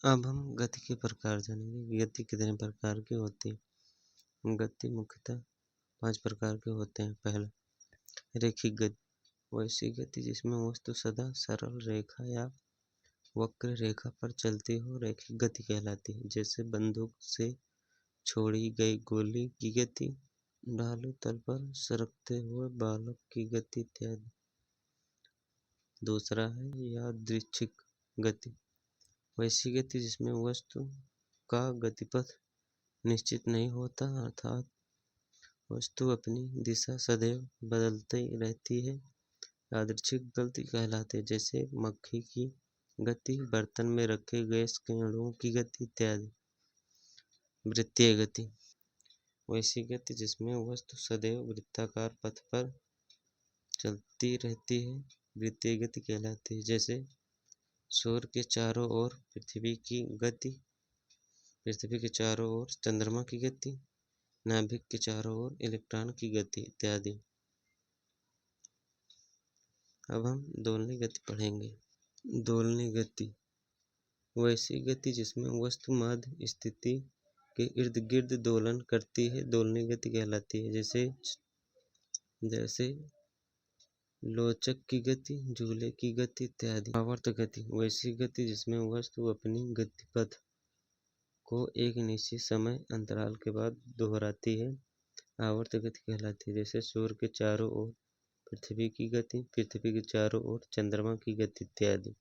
अब हम गति के प्रकार जानेंगे। गति कितने प्रकार की होती है। गति मुख्यतः 5 प्रकार के होते हैं। पहला, रैखिक गति, वैसी गति जिसमें वस्तु सदा सरल रेखा या वक्र रेखा पर चलती हो, रैखिक गति कहलाती है। जैसे बंदूक से छोड़ी गई गोली की गति, ढालू तल पर सरकते हुए बालक की गति इत्यादि। दूसरा है यादृच्छिक गति, वैसी गति जिसमें वस्तु का गतिपथ निश्चित नहीं होता, अर्थात वस्तु अपनी दिशा सदैव बदलती रहती है। यादृच्छिक गति कहलाते हैं। जैसे मक्खी की गति, बर्तन में रखे गैस के अणुओं की गति इत्यादि। वृत्तीय गति, वैसी गति जिसमें वस्तु सदैव वृत्ताकार पथ पर चलती रहती है, वृत्तीय गति कहलाती है। जैसे सूर्य के चारों ओर पृथ्वी की गति, पृथ्वी के चारों ओर चंद्रमा की गति, नाभिक के चारों ओर इलेक्ट्रॉन की गति इत्यादि। अब हम दोलनी गति पढ़ेंगे। दोलनी गति, वैसी गति जिसमें वस्तु मध्य स्थिति के इर्द गिर्द दोलन करती है, दोलनी गति कहलाती है। जैसे लोचक की गति, झूले की गति इत्यादि। आवर्त गति, वैसी गति जिसमें वस्तु अपनी गतिपथ को एक निश्चित समय अंतराल के बाद दोहराती है, आवर्त गति कहलाती है। जैसे सूर्य के चारों ओर पृथ्वी की गति, पृथ्वी के चारों ओर चंद्रमा की गति इत्यादि।